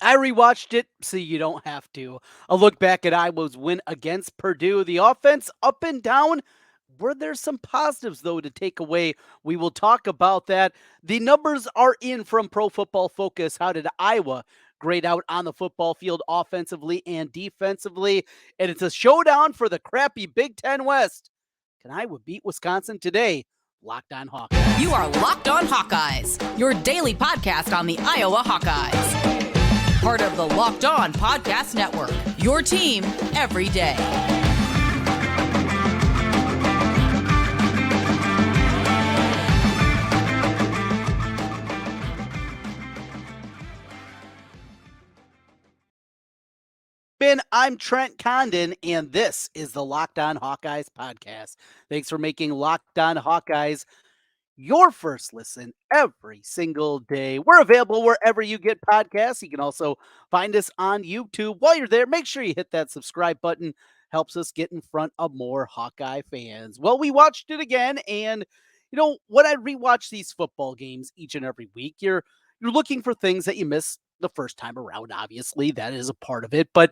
I rewatched it so you don't have to. A look back at Iowa's win against Purdue. The offense up and down. Were there some positives, though, to take away? We will talk about that. The numbers are in from Pro Football Focus. How did Iowa grade out on the football field offensively and defensively? And it's a showdown for the crappy Big Ten West. Can Iowa beat Wisconsin today? Locked on Hawkeyes. You are Locked On Hawkeyes, your daily podcast on the Iowa Hawkeyes. Part of the Locked On Podcast Network, your team every day. I'm Trent Condon, and this is the Locked On Hawkeyes podcast. Thanks for making Locked On Hawkeyes your first listen every single day. We're available wherever you get podcasts. You can also find us on YouTube. While you're there, make sure you hit that subscribe button. Helps us get in front of more Hawkeye fans. Well, we watched it again, and when I rewatch these football games each and every week, you're looking for things that you missed the first time around. Obviously, that is a part of it, but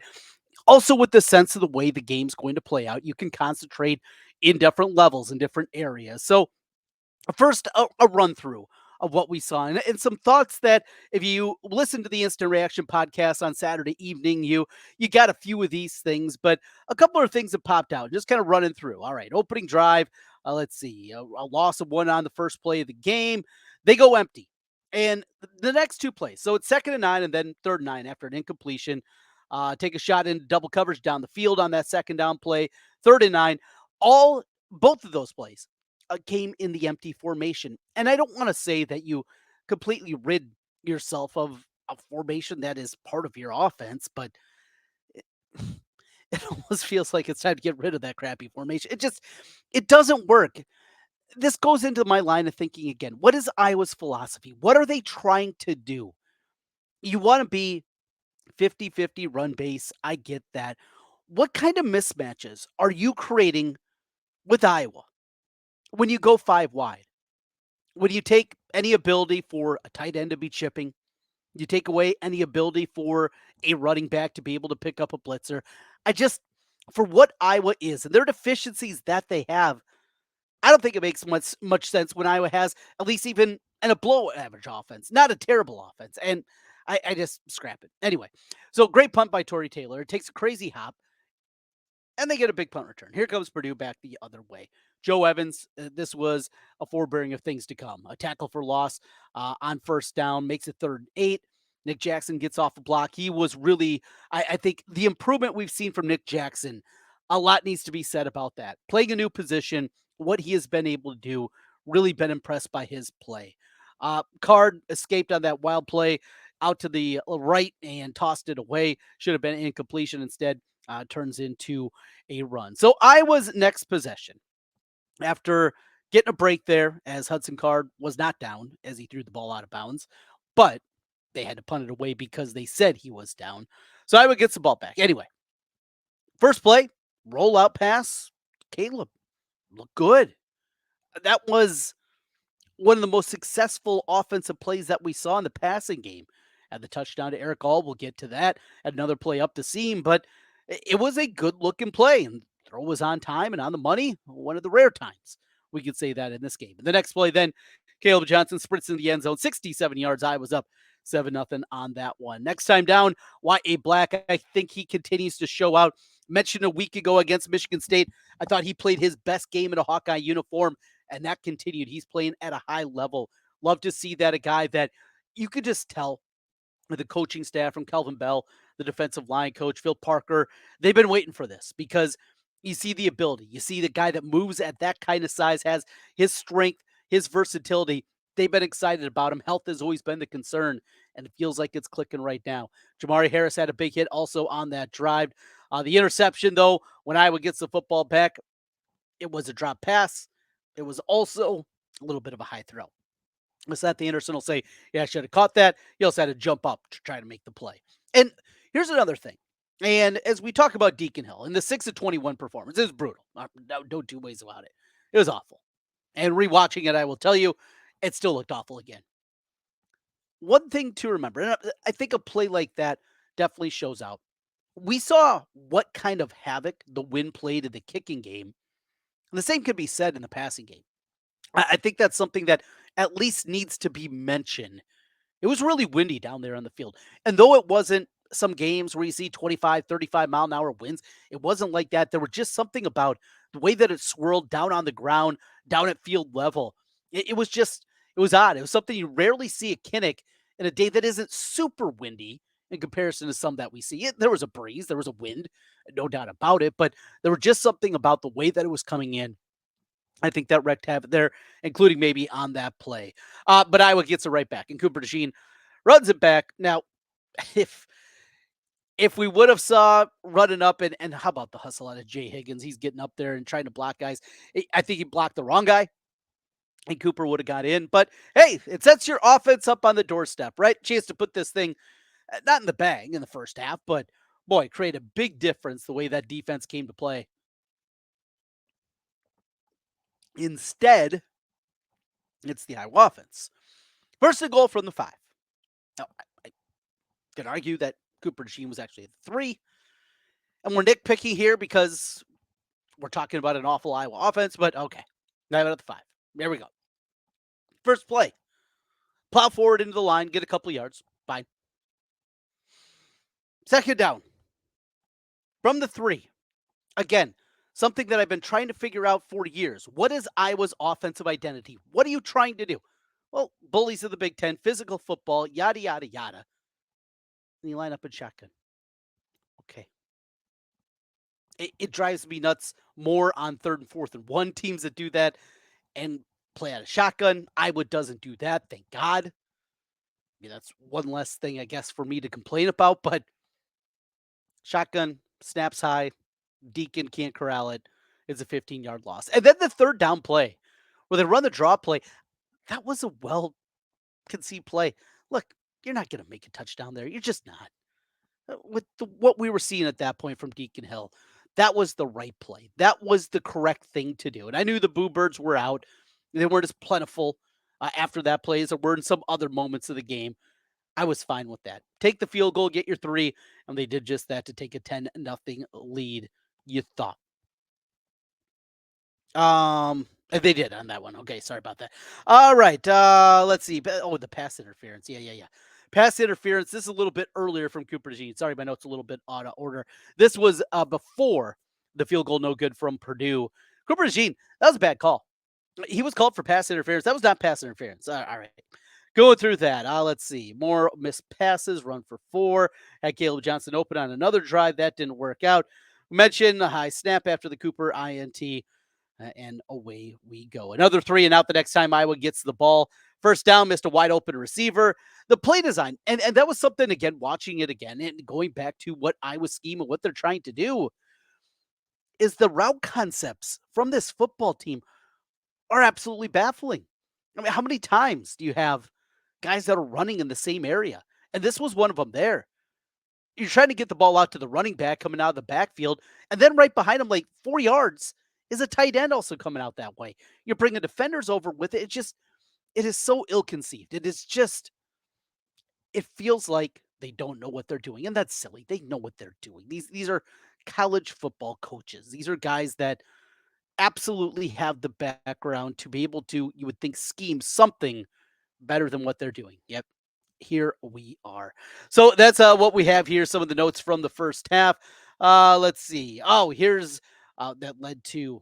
also with the sense of the way the game's going to play out, you can concentrate in different levels in different areas. So first, a run through of what we saw and some thoughts that if you listen to the Instant Reaction podcast on Saturday evening, you got a few of these things, but a couple of things that popped out, just kind of running through. All right, opening drive. Let's see, a loss of one on the first play of the game. They go empty. And the next two plays, so it's 2nd and 9 and then 3rd and 9 after an incompletion. Take a shot in double coverage down the field on that 2nd down play, 3rd and 9. Both of those plays came in the empty formation. And I don't want to say that you completely rid yourself of a formation that is part of your offense, but it, it almost feels like it's time to get rid of that crappy formation. It doesn't work. This goes into my line of thinking again. What is Iowa's philosophy? What are they trying to do? You want to be 50-50 run base. I get that. What kind of mismatches are you creating with Iowa when you go 5 wide? When you take any ability for a tight end to be chipping, you take away any ability for a running back to be able to pick up a blitzer. For what Iowa is and their deficiencies that they have, I don't think it makes much sense when Iowa has at least even a below average offense, not a terrible offense. And I just scrap it. Anyway, so great punt by Tory Taylor. It takes a crazy hop, and they get a big punt return. Here comes Purdue back the other way. Joe Evans, this was a forebearing of things to come. A tackle for loss on 1st down, makes it 3rd and 8. Nick Jackson gets off a block. He was really, I think, the improvement we've seen from Nick Jackson, a lot needs to be said about that. Playing a new position, what he has been able to do, really been impressed by his play. Card escaped on that wild play out to the right and tossed it away. Should have been incompletion. Instead, turns into a run. So Iowa's next possession, after getting a break there, as Hudson Card was not down as he threw the ball out of bounds, but they had to punt it away because they said he was down. So Iowa gets the ball back. Anyway, first play, rollout pass. Kaleb looked good. That was one of the most successful offensive plays that we saw in the passing game. At the touchdown to Erick All, we'll get to that. Another play up the seam, but it was a good looking play, and throw was on time and on the money. One of the rare times we could say that in this game. The next play, then Kaleb Johnson sprints in the end zone, 67 yards. I was up 7-0 on that one. Next time down, Y.A. Black, I think he continues to show out. Mentioned a week ago against Michigan State, I thought he played his best game in a Hawkeye uniform, and that continued. He's playing at a high level. Love to see that, a guy that you could just tell with the coaching staff from Kelvin Bell, the defensive line coach, Phil Parker, they've been waiting for this because you see the ability. You see the guy that moves at that kind of size, has his strength, his versatility. They've been excited about him. Health has always been the concern, and it feels like it's clicking right now. Jamari Harris had a big hit also on that drive. The interception, though, when Iowa gets the football back, it was a drop pass. It was also a little bit of a high throw. Seth Anderson will say, yeah, I should have caught that. You also had to jump up to try to make the play. And here's another thing. And as we talk about Deacon Hill and the 6-of-21 performance, it was brutal. No two ways about it. It was awful. And rewatching it, I will tell you, it still looked awful again. one thing to remember, and I think a play like that definitely shows out. We saw what kind of havoc the wind played in the kicking game. And the same could be said in the passing game. I think that's something that at least needs to be mentioned. It was really windy down there on the field. And though it wasn't some games where you see 25, 35-mile-an-hour winds, it wasn't like that. There was just something about the way that it swirled down on the ground, down at field level. It was odd. It was something you rarely see at Kinnick in a day that isn't super windy in comparison to some that we see. There was a breeze, there was a wind, no doubt about it, but there was just something about the way that it was coming in. I think that wrecked havoc there, including maybe on that play. But Iowa gets it right back, and Cooper DeJean runs it back. Now, if we would have saw running up and how about the hustle out of Jay Higgins? He's getting up there and trying to block guys. I think he blocked the wrong guy, and Cooper would have got in. But hey, it sets your offense up on the doorstep, right? Chance to put this thing not in the bag in the first half, but boy, create a big difference the way that defense came to play. Instead, it's the Iowa offense. First and goal from the 5. Now, I could argue that Cooper DeJean was actually at the 3. And we're nitpicking here because we're talking about an awful Iowa offense, but okay. 9 out of the 5. There we go. First play. Plow forward into the line, get a couple yards. Fine. Second down. From the 3. Again, something that I've been trying to figure out for years. What is Iowa's offensive identity? What are you trying to do? Well, bullies of the Big Ten, physical football, yada, yada, yada. And you line up in shotgun. Okay. It drives me nuts more on 3rd and 4th and 1 teams that do that and play out of shotgun. Iowa doesn't do that, thank God. I mean, that's one less thing, I guess, for me to complain about, but shotgun, snaps high, Deacon can't corral it. It's a 15-yard loss. And then the 3rd down play where they run the draw play, that was a well-conceived play. Look, you're not going to make a touchdown there. You're just not. With what we were seeing at that point from Deacon Hill, that was the right play. That was the correct thing to do. And I knew the Boo Birds were out. They weren't as plentiful after that play as there were in some other moments of the game. I was fine with that. Take the field goal, get your 3, and they did just that to take a 10-0 lead, you thought. They did on that one. Okay, sorry about that. All right, let's see. Oh, the pass interference. Yeah. Pass interference. This is a little bit earlier from Cooper DeJean. Sorry, my notes a little bit out of order. This was before the field goal no good from Purdue. Cooper DeJean, that was a bad call. He was called for pass interference. That was not pass interference. All right. Going through that. Let's see. More missed passes, run for 4. Had Kaleb Johnson open on another drive. That didn't work out. Mentioned a high snap after the Cooper INT. And away we go. Another 3 and out the next time Iowa gets the ball. First down, missed a wide open receiver. The play design, and that was something, again, watching it again and going back to what Iowa scheme and what they're trying to do is the route concepts from this football team are absolutely baffling. I mean, how many times do you have guys that are running in the same area? And this was one of them there. You're trying to get the ball out to the running back coming out of the backfield, and then right behind him, like 4 yards, is a tight end also coming out that way. You're bringing defenders over with it. It is so ill-conceived. It feels like they don't know what they're doing, and that's silly. They know what they're doing. These are college football coaches. These are guys that absolutely have the background to be able to, you would think, scheme something better than what they're doing. Yep. Here we are. So that's what we have here. Some of the notes from the first half. Let's see. Oh, here's that led to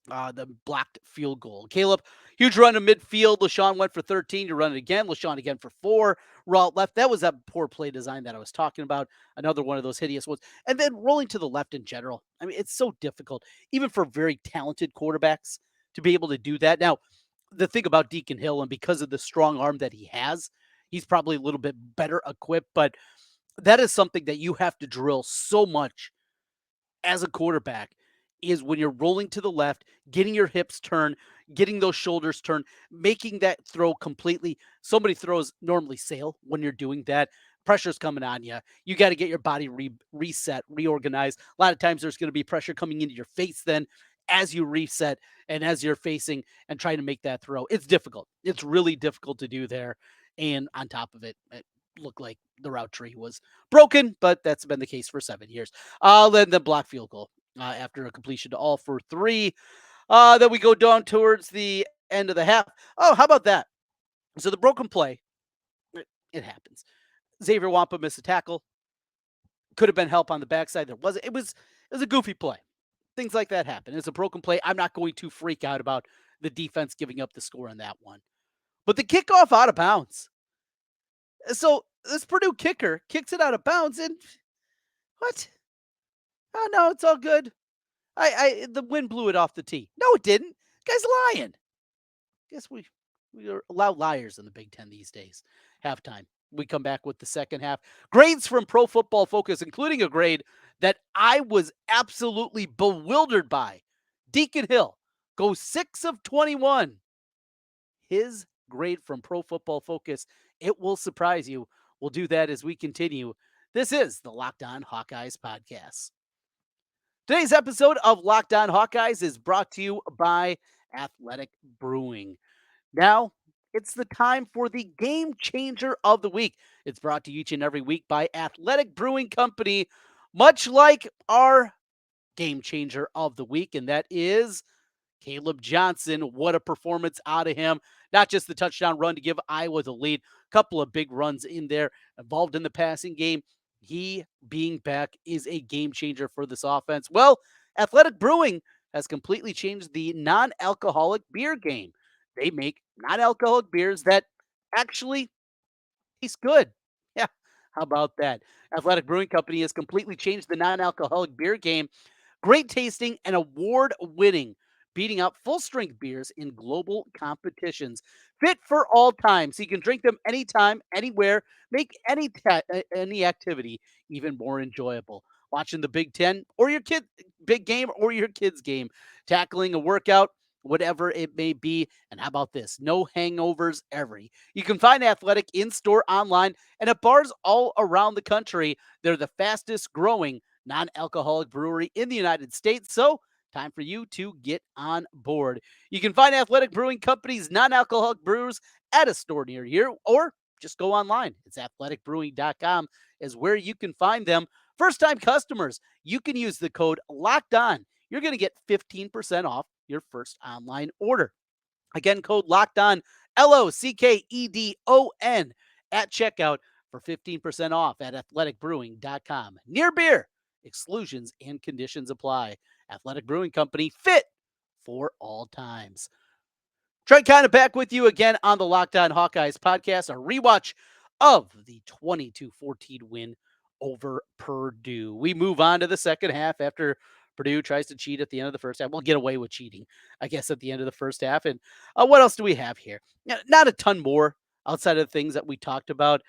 the blocked field goal. Kaleb, huge run to midfield. LaShawn went for 13. You run it again. LaShawn again for 4. Route left. That was that poor play design that I was talking about. Another one of those hideous ones. And then rolling to the left in general. I mean, it's so difficult, even for very talented quarterbacks, to be able to do that. Now, the thing about Deacon Hill, and because of the strong arm that he has, he's probably a little bit better equipped, but that is something that you have to drill so much as a quarterback is when you're rolling to the left, getting your hips turned, getting those shoulders turned, making that throw completely. So many throws normally sail when you're doing that. Pressure's coming on you. You got to get your body reset, reorganized. A lot of times there's going to be pressure coming into your face then as you reset and as you're facing and trying to make that throw. It's difficult. It's really difficult to do there. And on top of it, it looked like the route tree was broken, but that's been the case for 7 years. Then the block field goal after a completion to all for three. Then we go down towards the end of the half. Oh, how about that? So the broken play, it happens. Xavier Wampa missed a tackle. Could have been help on the backside. There wasn't. It was a goofy play. Things like that happen. It's a broken play. I'm not going to freak out about the defense giving up the score on that one. But the kickoff out of bounds. So this Purdue kicker kicks it out of bounds, and what? Oh no, it's all good. The wind blew it off the tee. No, it didn't. Guy's lying. Guess we allow liars in the Big Ten these days. Halftime. We come back with the second half. Grades from Pro Football Focus, including a grade that I was absolutely bewildered by. Deacon Hill goes 6 of 21. His grade from Pro Football Focus, it will surprise you. We'll do that as we continue. This is the Locked On Hawkeyes podcast. Today's episode of Locked On Hawkeyes is brought to you by Athletic Brewing. Now, it's the time for the game changer of the week. It's brought to you each and every week by Athletic Brewing Company, much like our game changer of the week, and that is Kaleb Johnson. What a performance out of him. Not just the touchdown run to give Iowa the lead, a couple of big runs in there, involved in the passing game. He being back is a game changer for this offense. Well, Athletic Brewing has completely changed the non-alcoholic beer game. They make non-alcoholic beers that actually taste good. Yeah, how about that? Athletic Brewing Company has completely changed the non-alcoholic beer game. Great tasting and award winning, beating out full strength beers in global competitions. Fit for all times. So you can drink them anytime, anywhere, make any activity even more enjoyable. Watching the Big Ten or your kid big game or your kid's game, tackling a workout, whatever it may be. And how about this? No hangovers ever. You can find Athletic in store, online, and at bars all around the country. They're the fastest growing non-alcoholic brewery in the United States. So time for you to get on board. You can find Athletic Brewing Company's non-alcoholic brews at a store near you, or just go online. It's athleticbrewing.com is where you can find them. First-time customers, you can use the code LOCKEDON. You're going to get 15% off your first online order. Again, code LOCKEDON, LOCKEDON at checkout for 15% off at athleticbrewing.com. Near beer, exclusions and conditions apply. Athletic Brewing Company, fit for all times. Trent Condon back with you again on the Locked On Hawkeyes podcast, a rewatch of the 22-14 win over Purdue. We move on to the second half after Purdue tries to cheat at the end of the first half. We'll get away with cheating, I guess, at the end of the first half. And what else do we have here? Not a ton more outside of the things that we talked about.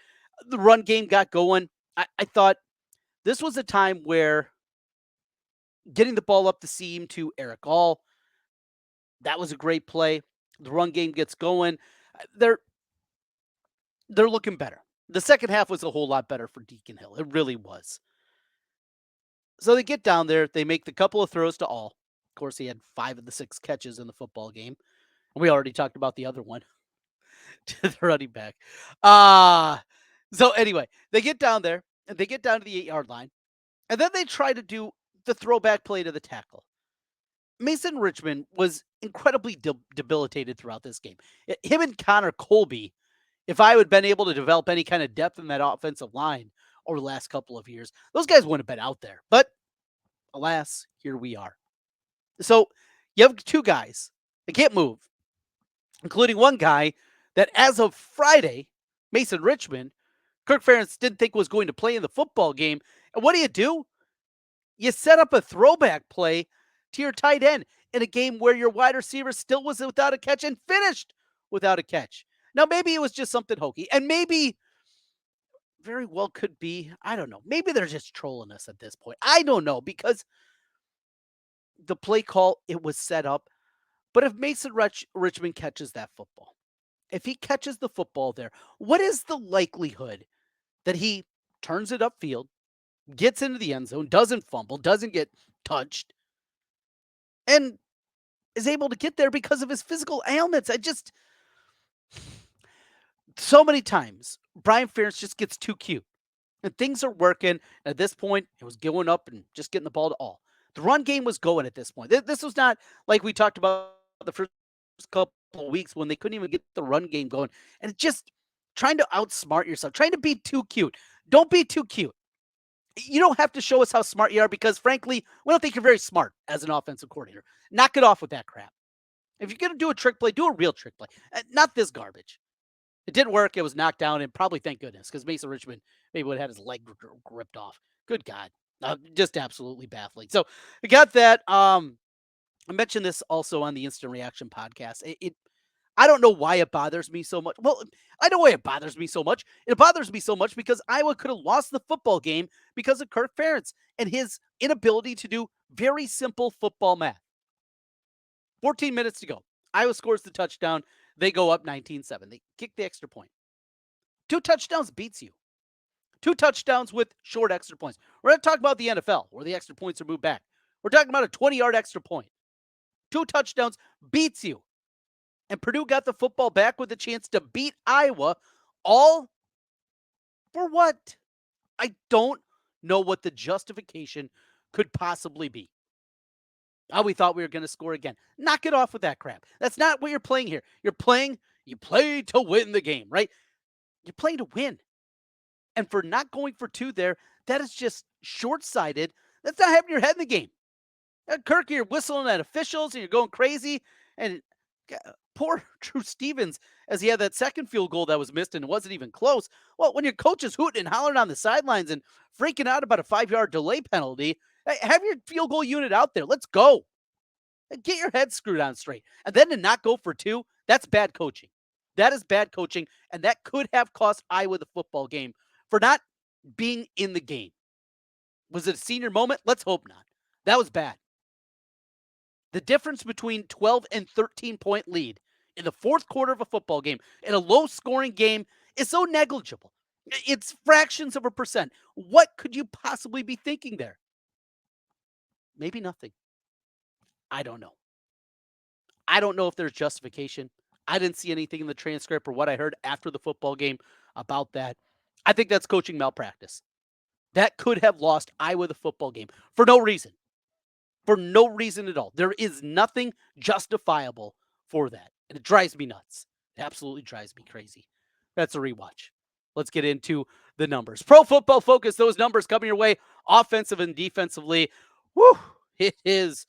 The run game got going. I thought this was a time where getting the ball up the seam to Erick All, that was a great play. The run game gets going. They're looking better. The second half was a whole lot better for Deacon Hill. It really was. So they get down there. They make the couple of throws to All. Of course, he had 5 of the 6 catches in the football game. And we already talked about the other one to the running back. So anyway, they get down there, and they get down to the 8-yard line. And then they try to do the throwback play to the tackle. Mason Richmond was incredibly debilitated throughout this game. Him and Connor Colby, if I had been able to develop any kind of depth in that offensive line over the last couple of years, those guys wouldn't have been out there. But alas, here we are. So you have 2 guys that can't move, including one guy that as of Friday, Mason Richmond, Kirk Ferentz didn't think was going to play in the football game. And what do? You set up a throwback play to your tight end in a game where your wide receiver still was without a catch and finished without a catch. Now, maybe it was just something hokey, and maybe very well could be, I don't know, maybe they're just trolling us at this point. I don't know, because the play call, it was set up. But if Mason Richmond catches that football, if he catches the football there, what is the likelihood that he turns it upfield, gets into the end zone, doesn't fumble, doesn't get touched, and is able to get there because of his physical ailments? So many times, Brian Ferentz just gets too cute. And things are working. At this point, it was going up and just getting the ball to all. The run game was going at this point. This was not like we talked about the first couple of weeks when they couldn't even get the run game going. And it's just trying to outsmart yourself, trying to be too cute. Don't be too cute. You don't have to show us how smart you are because, frankly, we don't think you're very smart as an offensive coordinator. Knock it off with that crap. If you're going to do a trick play, do a real trick play, not this garbage. It didn't work. It was knocked down, and probably thank goodness because Mason Richmond maybe would have had his leg ripped off. Good God. Just absolutely baffling. So we got that. I mentioned this also on the Instant Reaction podcast. I don't know why it bothers me so much. Well, I know why it bothers me so much. It bothers me so much because Iowa could have lost the football game because of Kirk Ferentz and his inability to do very simple football math. 14 minutes to go. Iowa scores the touchdown. They go up 19-7. They kick the extra point. 2 touchdowns beats you. 2 touchdowns with short extra points. We're not talking about the NFL where the extra points are moved back. We're talking about a 20-yard extra point. 2 touchdowns beats you. And Purdue got the football back with a chance to beat Iowa, all for what? I don't know what the justification could possibly be. Oh, we thought we were going to score again. Knock it off with that crap. That's not what you're playing here. You play to win the game, right? You're playing to win. And for not going for 2 there, that is just short-sighted. That's not having your head in the game. Kirk, you're whistling at officials and you're going crazy. And poor Drew Stevens, as he had that second field goal that was missed and it wasn't even close. Well, when your coach is hooting and hollering on the sidelines and freaking out about a 5-yard delay penalty, have your field goal unit out there. Let's go. Get your head screwed on straight. And then to not go for 2, that's bad coaching. That is bad coaching, and that could have cost Iowa the football game for not being in the game. Was it a senior moment? Let's hope not. That was bad. The difference between 12 and 13-point lead in the fourth quarter of a football game in a low-scoring game is so negligible. It's fractions of a percent. What could you possibly be thinking there? Maybe nothing. I don't know. I don't know if there's justification. I didn't see anything in the transcript or what I heard after the football game about that. I think that's coaching malpractice. That could have lost Iowa the football game for no reason. For no reason at all. There is nothing justifiable for that. And it drives me nuts. It absolutely drives me crazy. That's a rewatch. Let's get into the numbers. Pro Football Focus, those numbers coming your way, offensive and defensively. Whew, it is.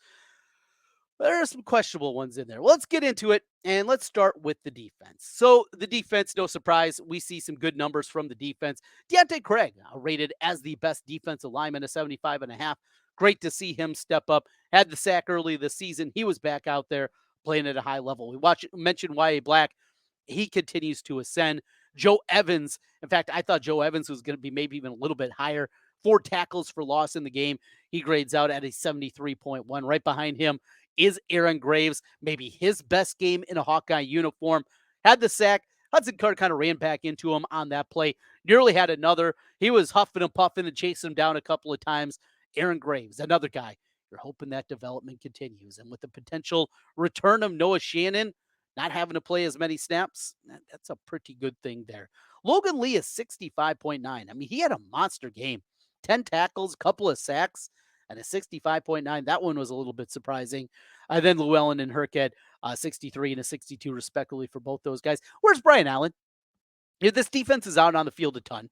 There are some questionable ones in there. Well, let's get into it, and let's start with the defense. So the defense, no surprise, we see some good numbers from the defense. Deontay Craig, rated as the best defensive lineman, a 75.5. Great to see him step up. Had the sack early this season. He was back out there playing at a high level. We mentioned Y.A. Black. He continues to ascend. Joe Evans, in fact, I thought Joe Evans was going to be maybe even a little bit higher. 4 tackles for loss in the game. He grades out at a 73.1. Right behind him is Aaron Graves, maybe his best game in a Hawkeye uniform. Had the sack. Hudson Card kind of ran back into him on that play. Nearly had another. He was huffing and puffing and chasing him down a couple of times. Aaron Graves, another guy. You're hoping that development continues. And with the potential return of Noah Shannon, not having to play as many snaps, that's a pretty good thing there. Logan Lee is 65.9. I mean, he had a monster game. 10 tackles, couple of sacks, and a 65.9. That one was a little bit surprising. Then Llewellyn and Herkhead, 63 and a 62 respectively for both those guys. Where's Brian Allen? This defense is out on the field a ton.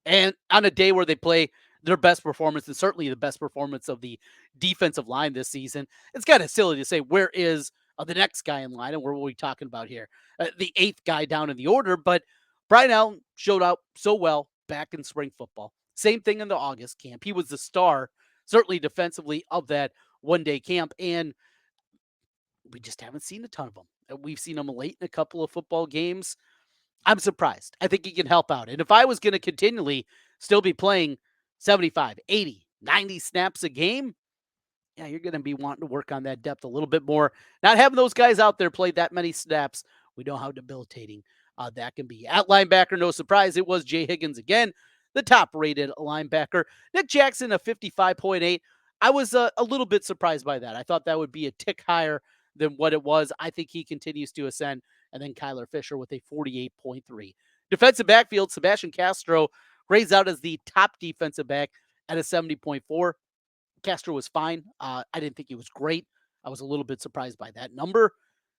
And on a day where they play their best performance, and certainly the best performance of the defensive line this season, it's kind of silly to say, where is the next guy in line? And what are we talking about here? The 8th guy down in the order. But Brian Allen showed out so well back in spring football. Same thing in the August camp. He was the star, certainly defensively, of that one-day camp. And we just haven't seen a ton of them. We've seen him late in a couple of football games. I'm surprised. I think he can help out. And if I was going to continually still be playing 75, 80, 90 snaps a game, yeah, you're going to be wanting to work on that depth a little bit more. Not having those guys out there play that many snaps, we know how debilitating that can be. At linebacker, no surprise, it was Jay Higgins again, the top-rated linebacker. Nick Jackson, a 55.8. I was a little bit surprised by that. I thought that would be a tick higher than what it was. I think he continues to ascend. And then Kyler Fisher with a 48.3. Defensive backfield, Sebastian Castro grades out as the top defensive back at a 70.4. Castro was fine. I didn't think he was great. I was a little bit surprised by that number.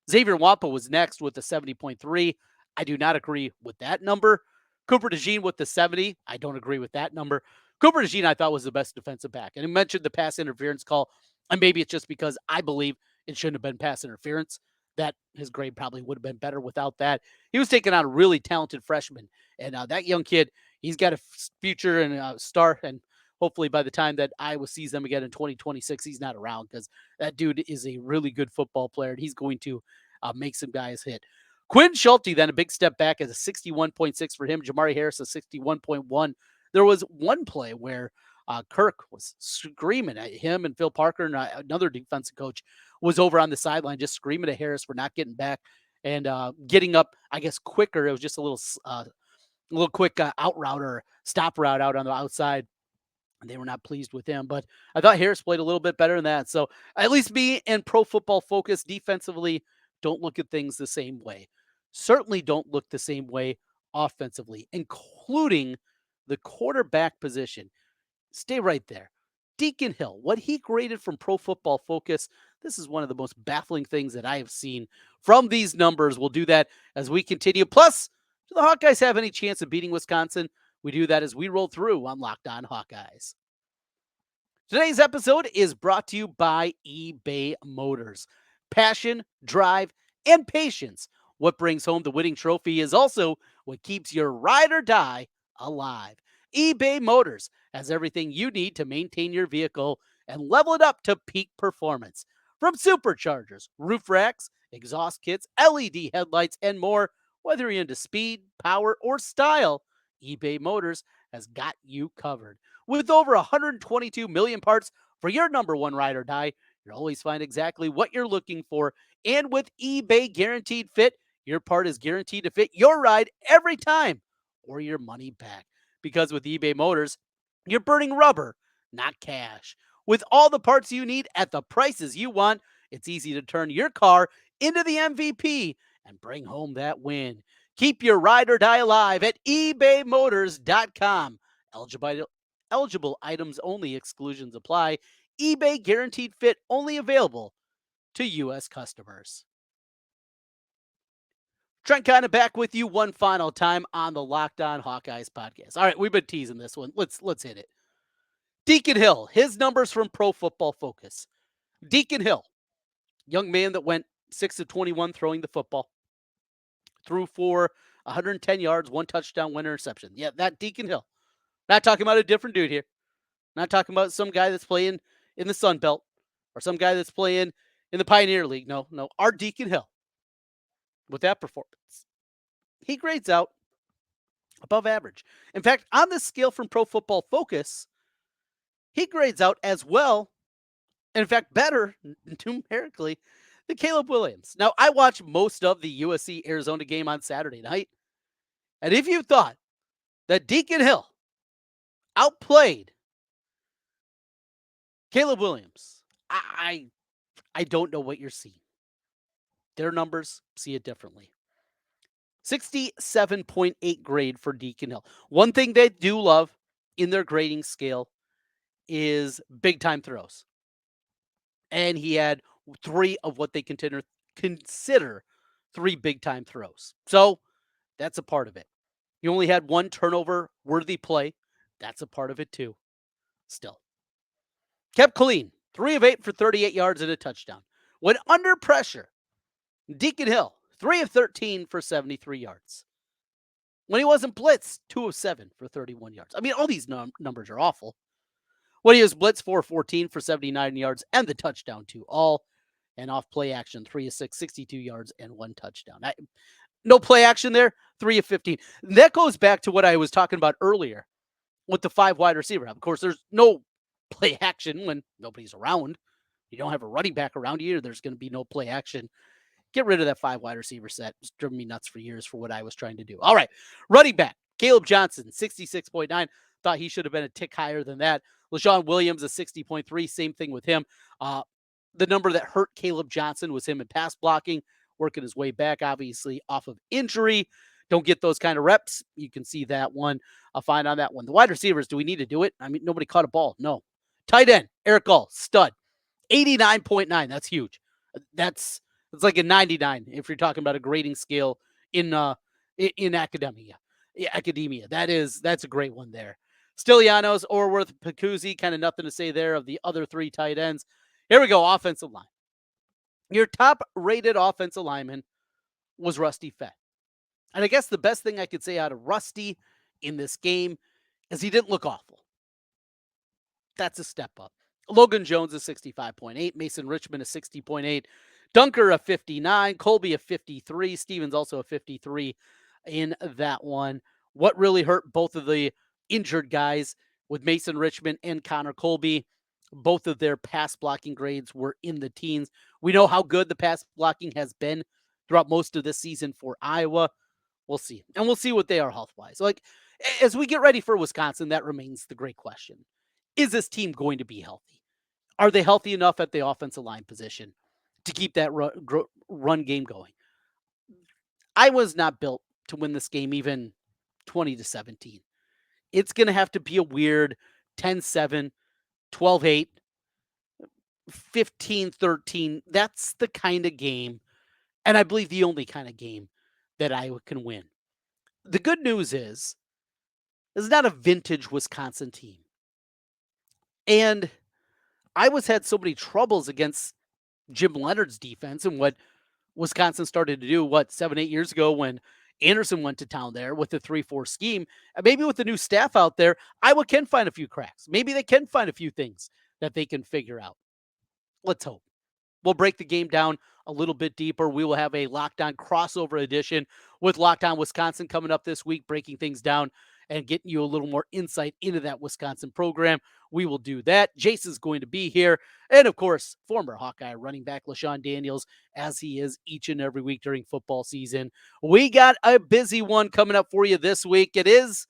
Xavier Wampa was next with the 70.3. I do not agree with that number. Cooper DeJean with the 70. I don't agree with that number. Cooper DeJean, I thought, was the best defensive back. And he mentioned the pass interference call. And maybe it's just because I believe it shouldn't have been pass interference, that his grade probably would have been better without that. He was taking on a really talented freshman. And that young kid, he's got a future and a star. And hopefully by the time that Iowa sees them again in 2026, he's not around, because that dude is a really good football player, and he's going to make some guys hit. Quinn Schulte, then a big step back, as a 61.6 for him. Jamari Harris, a 61.1. There was one play where Kirk was screaming at him, and Phil Parker and another defensive coach was over on the sideline just screaming at Harris for not getting back and getting up, I guess, quicker. It was just a little quick out route or stop route out on the outside. They were not pleased with him, but I thought Harris played a little bit better than that. So at least me and Pro Football Focus defensively don't look at things the same way. Certainly don't look the same way offensively, including the quarterback position. Stay right there. Deacon Hill, what he graded from Pro Football Focus, this is one of the most baffling things that I have seen from these numbers. We'll do that as we continue. Plus, do the Hawkeyes have any chance of beating Wisconsin? We do that as we roll through on Locked On Hawkeyes. Today's episode is brought to you by eBay Motors. Passion, drive, and patience. What brings home the winning trophy is also what keeps your ride or die alive. eBay Motors has everything you need to maintain your vehicle and level it up to peak performance. From superchargers, roof racks, exhaust kits, LED headlights, and more, whether you're into speed, power, or style, eBay Motors has got you covered. With over 122 million parts for your number one ride or die, you'll always find exactly what you're looking for. And with eBay Guaranteed Fit, your part is guaranteed to fit your ride every time, or your money back. Because with eBay Motors, you're burning rubber, not cash. With all the parts you need at the prices you want, it's easy to turn your car into the MVP and bring home that win. Keep your ride or die alive at ebaymotors.com. Eligible items only. Exclusions apply. eBay Guaranteed Fit only available to U.S. customers. Trent Condon back with you one final time on the Locked On Hawkeyes podcast. All right, we've been teasing this one. Let's hit it. Deacon Hill, his numbers from Pro Football Focus. Deacon Hill, young man that went 6 of 21 throwing the football, threw for 110 yards, 1 touchdown, 1 interception. Yeah, that Deacon Hill. Not talking about a different dude here. Not talking about some guy that's playing in the Sun Belt or some guy that's playing in the Pioneer League. No. Our Deacon Hill, with that performance, he grades out above average. In fact, on this scale from Pro Football Focus, he grades out as well, and in fact, better numerically than Kaleb Williams. Now, I watched most of the USC-Arizona game on Saturday night, and if you thought that Deacon Hill outplayed Kaleb Williams, I don't know what you're seeing. Their numbers see it differently. 67.8 grade for Deacon Hill. One thing they do love in their grading scale is big-time throws. And he had 3 of what they consider 3 big-time throws. So that's a part of it. He only had 1 turnover-worthy play. That's a part of it too. Still. Kept clean. 3 of 8 for 38 yards and a touchdown. When under pressure, Deacon Hill, 3 of 13 for 73 yards. When he wasn't blitzed, 2 of 7 for 31 yards. I mean, all these numbers are awful. When he was blitzed, 4 of 14 for 79 yards and the touchdown too. All and off play action, 3 of 6, 62 yards and 1 touchdown. No play action there, 3 of 15. That goes back to what I was talking about earlier with the 5 wide receiver. Of course, there's no play action when nobody's around. You don't have a running back around you, there's going to be no play action. Get rid of that 5 wide receiver set. It's driven me nuts for years for what I was trying to do. All right, running back, Kaleb Johnson, 66.9. Thought he should have been a tick higher than that. LaShawn Williams, a 60.3. Same thing with him. The number that hurt Kaleb Johnson was him in pass blocking, working his way back, obviously, off of injury. don't get those kind of reps. You can see that one. I'll find on that one. The wide receivers, do we need to do it? I mean, nobody caught a ball. No. Tight end, Erick All, stud. 89.9. That's huge. It's like a 99 if you're talking about a grading scale in academia. Academia. That's a great one there. Stylianos, Orworth, Pacuzzi, kind of nothing to say there of the other three tight ends. Here we go, offensive line. Your top-rated offensive lineman was Rusty Fett. And I guess the best thing I could say out of Rusty in this game is he didn't look awful. That's a step up. Logan Jones is 65.8. Mason Richmond is 60.8. Dunker a 59. Colby a 53. Stevens also a 53 in that one. What really hurt both of the injured guys with Mason Richmond and Connor Colby, both of their pass blocking grades were in the teens. We know how good the pass blocking has been throughout most of this season for Iowa. We'll see. And we'll see what they are health-wise. Like, as we get ready for Wisconsin, that remains the great question. Is this team going to be healthy? Are they healthy enough at the offensive line position to keep that run game going? I was not built to win this game even 20-17. It's going to have to be a weird 10-7, 12-8, 15-13. That's the kind of game, and I believe the only kind of game that Iowa can win. The good news is, this is not a vintage Wisconsin team. And Iowa's had so many troubles against Jim Leonard's defense and what Wisconsin started to do, 7-8 years ago when Anderson went to town there with the 3-4 scheme. And maybe with the new staff out there, Iowa can find a few cracks. Maybe they can find a few things that they can figure out. Let's hope. We'll break the game down a little bit deeper. We will have a Locked On crossover edition with Locked On Wisconsin coming up this week, breaking things down and getting you a little more insight into that Wisconsin program. We will do that. Jason's going to be here. And, of course, former Hawkeye running back LaShawn Daniels, as he is each and every week during football season. We got a busy one coming up for you this week. It is,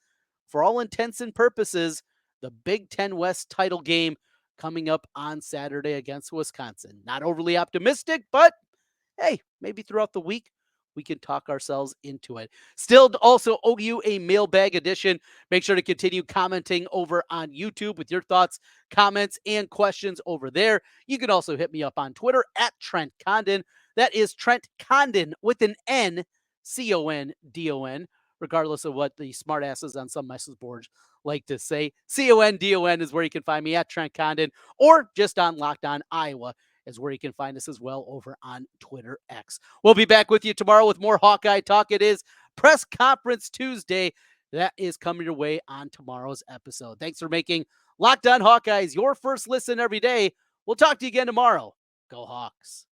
for all intents and purposes, the Big Ten West title game coming up on Saturday against Wisconsin. Not overly optimistic, but hey, maybe throughout the week, we can talk ourselves into it. Still also owe you a mailbag edition. Make sure to continue commenting over on YouTube with your thoughts, comments, and questions over there. You can also hit me up on Twitter at Trent Condon. That is Trent Condon with an N, Condon, regardless of what the smartasses on some message boards like to say. Condon is where you can find me at Trent Condon, or just on Locked On Iowa is where you can find us as well over on Twitter X. We'll be back with you tomorrow with more Hawkeye talk. It is Press Conference Tuesday. That is coming your way on tomorrow's episode. Thanks for making Locked On Hawkeyes your first listen every day. We'll talk to you again tomorrow. Go Hawks.